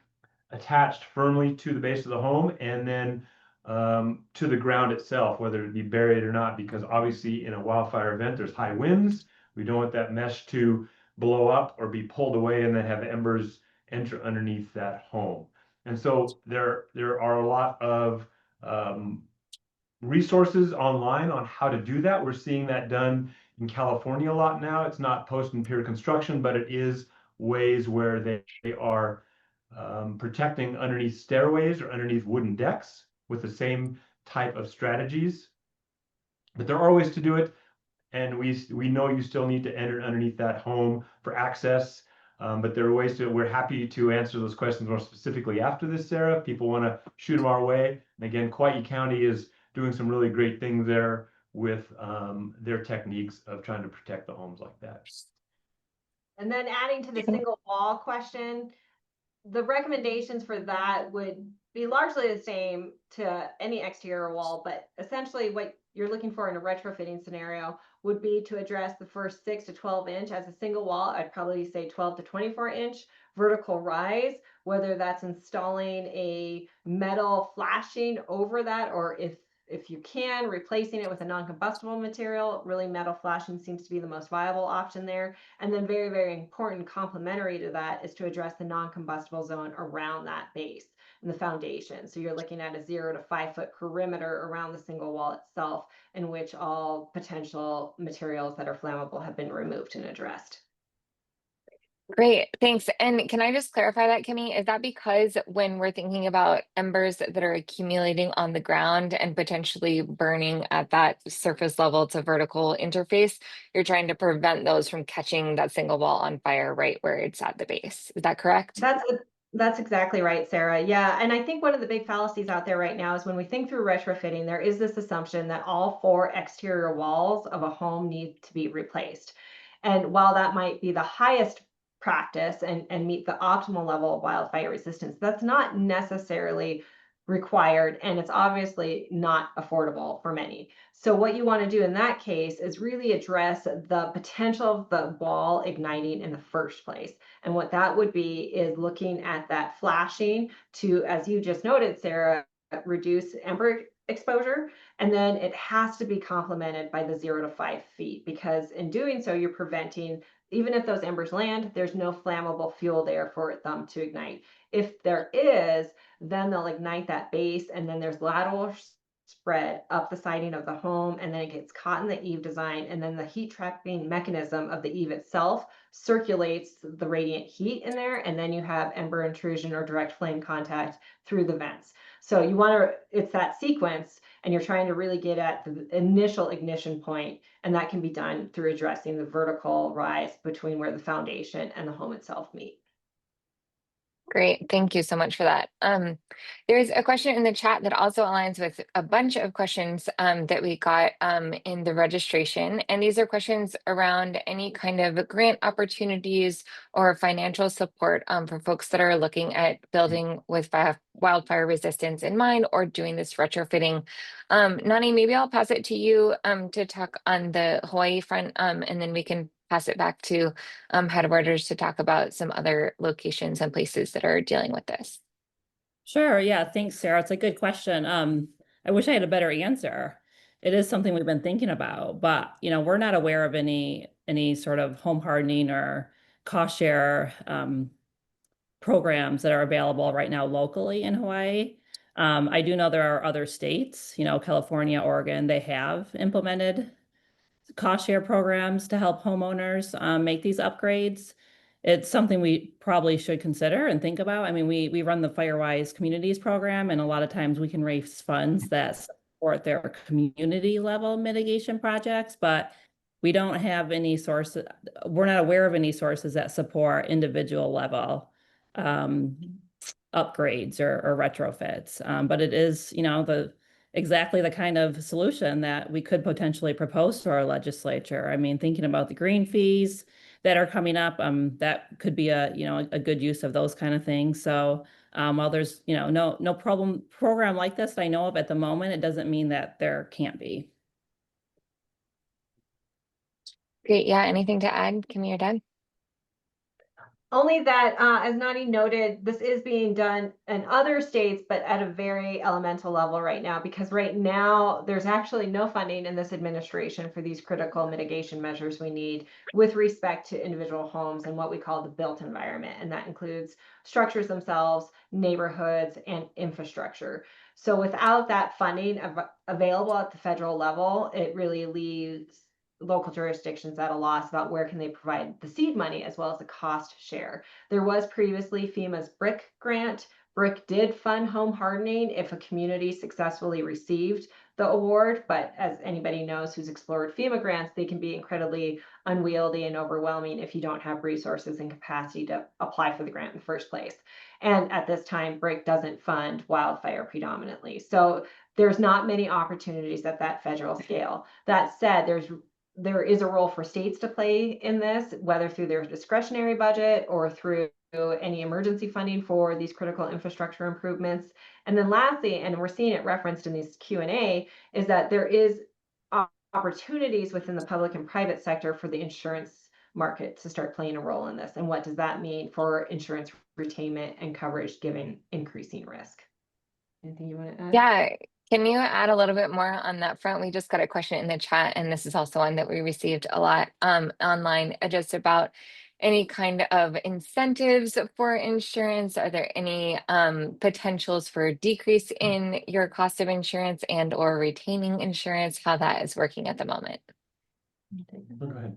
attached firmly to the base of the home and then to the ground itself, whether it be buried or not, because obviously in a wildfire event, there's high winds. We don't want that mesh to blow up or be pulled away and then have embers enter underneath that home. And so there are a lot of resources online on how to do that. We're seeing that done in California a lot now. It's not post and pier construction, but it is ways where they are protecting underneath stairways or underneath wooden decks with the same type of strategies. But there are ways to do it, and we know you still need to enter underneath that home for access. But there are ways to. We're happy to answer those questions more specifically after this, Sarah. If people want to shoot them our way. And again, Kauai County is doing some really great things there with their techniques of trying to protect the homes like that. And then adding to the single wall question, the recommendations for that would be largely the same to any exterior wall, but essentially what you're looking for in a retrofitting scenario would be to address the first 6 to 12 inch as a single wall. I'd probably say 12 to 24 inch vertical rise, whether that's installing a metal flashing over that, or if you can, replacing it with a non-combustible material. Really, metal flashing seems to be the most viable option there. And then very, very important, complementary to that, is to address the non-combustible zone around that base and the foundation. So you're looking at a 0 to 5 foot perimeter around the single wall itself, in which all potential materials that are flammable have been removed and addressed. Great, thanks. And can I just clarify that, Kimmy? Is that because when we're thinking about embers that are accumulating on the ground and potentially burning at that surface level to vertical interface, you're trying to prevent those from catching that single wall on fire right where it's at the base? Is that correct? That's exactly right, Sarah. Yeah, and I think one of the big fallacies out there right now is when we think through retrofitting, there is this assumption that all 4 exterior walls of a home need to be replaced. And while that might be the highest practice and meet the optimal level of wildfire resistance, that's not necessarily required, and it's obviously not affordable for many. So what you want to do in that case is really address the potential of the wall igniting in the first place. And what that would be is looking at that flashing to, as you just noted, Sarah, reduce ember exposure. And then it has to be complemented by the 0 to 5 feet, because in doing so, you're preventing, even if those embers land, there's no flammable fuel there for them to ignite. If there is, then they'll ignite that base, and then there's lateral spread up the siding of the home, and then it gets caught in the eave design, and then the heat trapping mechanism of the eave itself circulates the radiant heat in there, and then you have ember intrusion or direct flame contact through the vents. So you want to, it's that sequence, and you're trying to really get at the initial ignition point, and that can be done through addressing the vertical rise between where the foundation and the home itself meet. Great. Thank you so much for that. There's a question in the chat that also aligns with a bunch of questions that we got in the registration. And these are questions around any kind of grant opportunities or financial support for folks that are looking at building with wildfire resistance in mind or doing this retrofitting. Nani, maybe I'll pass it to you to talk on the Hawaii front, and then we can pass it back to Headwaters to talk about some other locations and places that are dealing with this. Sure. Yeah. Thanks, Sarah. It's a good question. I wish I had a better answer. It is something we've been thinking about, but we're not aware of any sort of home hardening or cost share programs that are available right now locally in Hawaii. I do know there are other states, California, Oregon, they have implemented cost share programs to help homeowners make these upgrades. It's something we probably should consider and think about. I mean, we run the Firewise Communities program, and a lot of times we can raise funds that support their community level mitigation projects, but we don't have any sources. We're not aware of any sources that support individual level upgrades or retrofits. But it is, exactly the kind of solution that we could potentially propose to our legislature. I mean, thinking about the green fees that are coming up, that could be a good use of those kind of things. So while there's no program like this that I know of at the moment, it doesn't mean that there can't be. Great. Yeah. Anything to add, Kimmy or Doug? Only that, as Nani noted, this is being done in other states, but at a very elemental level right now, because right now there's actually no funding in this administration for these critical mitigation measures we need with respect to individual homes and what we call the built environment. And that includes structures themselves, neighborhoods, and infrastructure. So without that funding available at the federal level, it really leaves local jurisdictions at a loss about where can they provide the seed money as well as the cost share. There was previously FEMA's BRIC grant. BRIC did fund home hardening if a community successfully received the award, but as anybody knows who's explored FEMA grants, they can be incredibly unwieldy and overwhelming if you don't have resources and capacity to apply for the grant in the first place. And at this time, BRIC doesn't fund wildfire predominantly. So there's not many opportunities at that federal scale. That said, there is a role for states to play in this, whether through their discretionary budget or through any emergency funding for these critical infrastructure improvements. And then lastly, and we're seeing it referenced in this Q&A, is that there is opportunities within the public and private sector for the insurance market to start playing a role in this. And what does that mean for insurance retainment and coverage given increasing risk? Anything you want to add? Yeah. Can you add a little bit more on that front? We just got a question in the chat, and this is also one that we received a lot online, just about any kind of incentives for insurance. Are there any potentials for decrease in your cost of insurance and or retaining insurance, how that is working at the moment? Go ahead.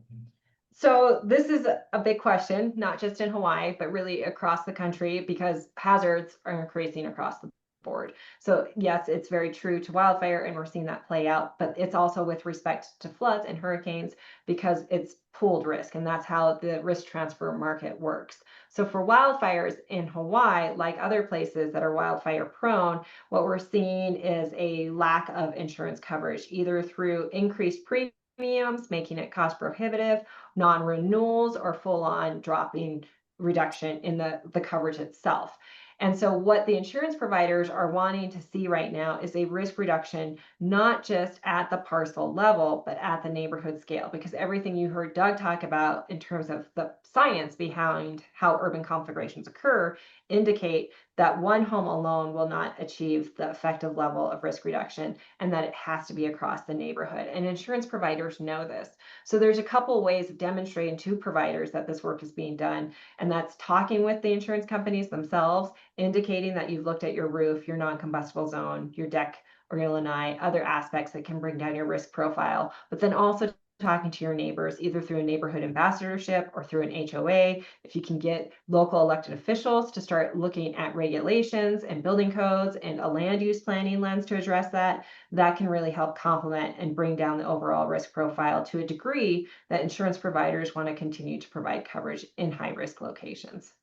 So this is a big question, not just in Hawaii, but really across the country, because hazards are increasing across the board. So yes, it's very true to wildfire, and we're seeing that play out, but it's also with respect to floods and hurricanes, because it's pooled risk, and that's how the risk transfer market works. So for wildfires in Hawaii, like other places that are wildfire prone, what we're seeing is a lack of insurance coverage, either through increased premiums, making it cost prohibitive, non-renewals, or full-on dropping reduction in the coverage itself. And so what the insurance providers are wanting to see right now is a risk reduction, not just at the parcel level, but at the neighborhood scale, because everything you heard Doug talk about in terms of the science behind how urban conflagrations occur indicate that one home alone will not achieve the effective level of risk reduction, and that it has to be across the neighborhood. And insurance providers know this. So there's a couple ways of demonstrating to providers that this work is being done, and that's talking with the insurance companies themselves, indicating that you've looked at your roof, your non-combustible zone, your deck or Illinois, other aspects that can bring down your risk profile, but then also talking to your neighbors, either through a neighborhood ambassadorship or through an HOA. If you can get local elected officials to start looking at regulations and building codes and a land use planning lens to address that, that can really help complement and bring down the overall risk profile to a degree that insurance providers want to continue to provide coverage in high risk locations.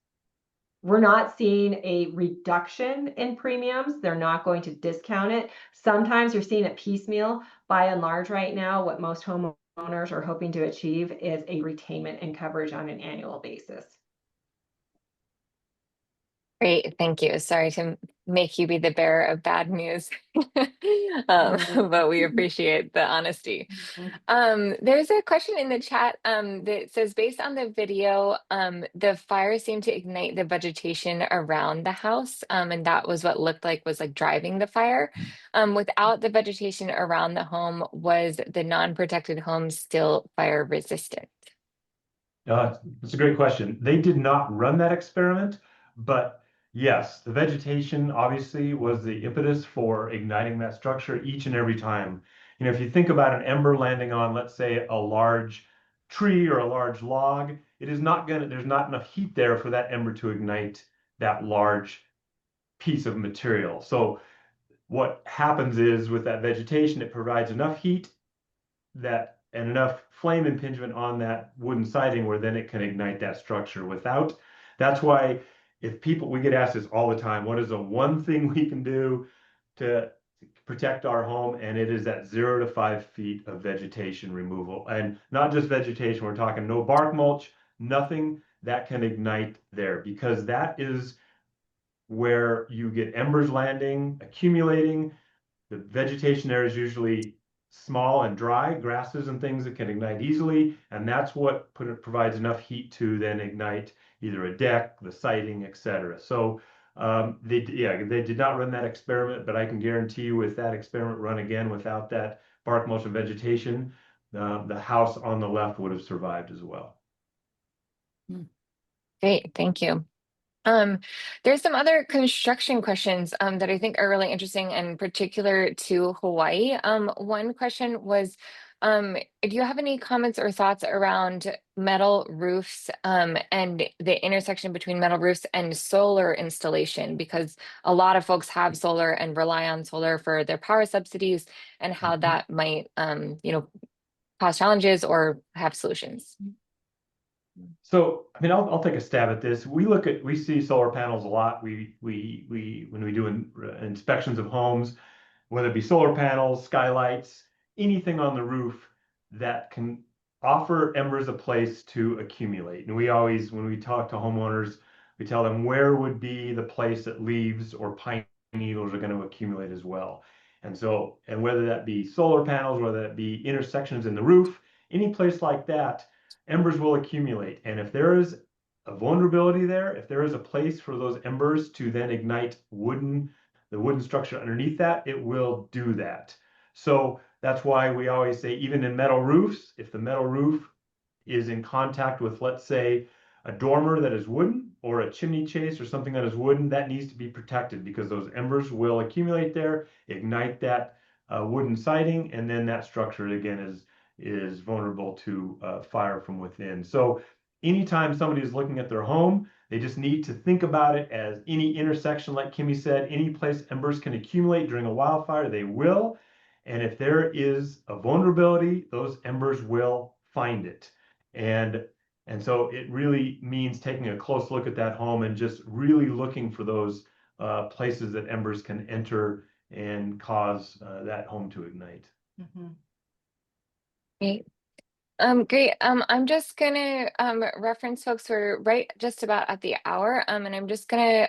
We're not seeing a reduction in premiums. They're not going to discount it. Sometimes you're seeing it piecemeal. By and large right now, what most homeowners are hoping to achieve is a retainment in coverage on an annual basis. Great, thank you. Sorry to make you be the bearer of bad news, but we appreciate the honesty. There's a question in the chat that says, based on the video, the fire seemed to ignite the vegetation around the house, and that was what looked like was like driving the fire. Without the vegetation around the home, was the non-protected home still fire resistant? That's a great question. They did not run that experiment, but yes, the vegetation obviously was the impetus for igniting that structure each and every time. You know, if you think about an ember landing on, let's say, a large tree or a large log, there's not enough heat there for that ember to ignite that large piece of material. So what happens is with that vegetation, it provides enough heat and enough flame impingement on that wooden siding where then it can ignite that structure. That's why we get asked this all the time, what is the one thing we can do to protect our home? And it is that 0 to 5 feet of vegetation removal. And not just vegetation, we're talking no bark mulch, nothing that can ignite there, because that is where you get embers landing, accumulating. The vegetation there is usually small and dry, grasses and things that can ignite easily, and that's what provides enough heat to then ignite either a deck, the siding, etc. So they did not run that experiment, but I can guarantee you, with that experiment run again without that bark mulch and vegetation, the house on the left would have survived as well. Great, thank you. There's some other construction questions that I think are really interesting and particular to Hawaii. One question was, do you have any comments or thoughts around metal roofs and the intersection between metal roofs and solar installation? Because a lot of folks have solar and rely on solar for their power subsidies, and how that might, cause challenges or have solutions. So, I mean, I'll take a stab at this. We see solar panels a lot. When we do inspections of homes, whether it be solar panels, skylights, anything on the roof that can offer embers a place to accumulate. And when we talk to homeowners, we tell them where would be the place that leaves or pine needles are going to accumulate as well. And whether that be solar panels, whether that be intersections in the roof, any place like that, embers will accumulate. And if there is a vulnerability there, if there is a place for those embers to then ignite the wooden structure underneath that, it will do that. So that's why we always say, even in metal roofs, if the metal roof is in contact with, let's say, a dormer that is wooden or a chimney chase or something that is wooden, that needs to be protected, because those embers will accumulate there, ignite that wooden siding, and then that structure again is vulnerable to fire from within. So anytime somebody is looking at their home, they just need to think about it as any intersection, like Kimmy said, any place embers can accumulate during a wildfire, they will. And if there is a vulnerability, those embers will find it. And so it really means taking a close look at that home and just really looking for those places that embers can enter and cause that home to ignite. Great. Great. I'm just gonna reference folks. We're right just about at the hour, and I'm just gonna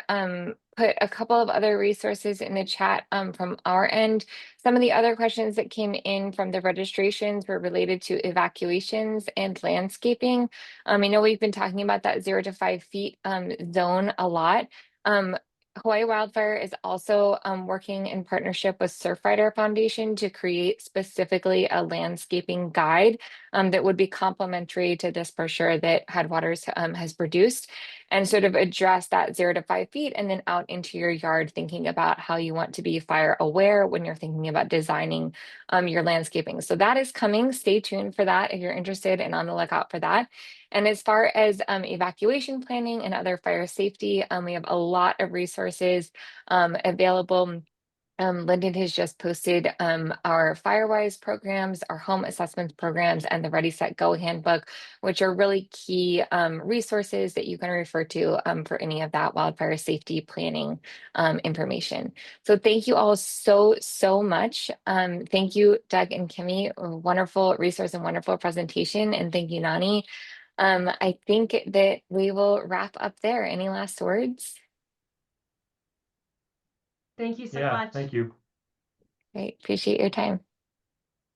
put a couple of other resources in the chat from our end. Some of the other questions that came in from the registrations were related to evacuations and landscaping. I know we've been talking about that 0 to 5 feet zone a lot. Hawaii Wildfire is also working in partnership with Surfrider Foundation to create specifically a landscaping guide that would be complementary to this brochure that Headwaters has produced, and sort of address that 0 to 5 feet and then out into your yard, thinking about how you want to be fire aware when you're thinking about designing your landscaping. So that is coming. Stay tuned for that if you're interested and on the lookout for that. And as far as evacuation planning and other fire safety, we have a lot of resources available. Lyndon has just posted our Firewise programs, our home assessments programs, and the Ready, Set, Go handbook, which are really key resources that you can refer to for any of that wildfire safety planning information. So thank you all so much. Thank you, Doug and Kimmy. A wonderful resource and wonderful presentation. And thank you, Nani. I think that we will wrap up there. Any last words? Thank you so Yeah, much. thank you. Great. Appreciate your time.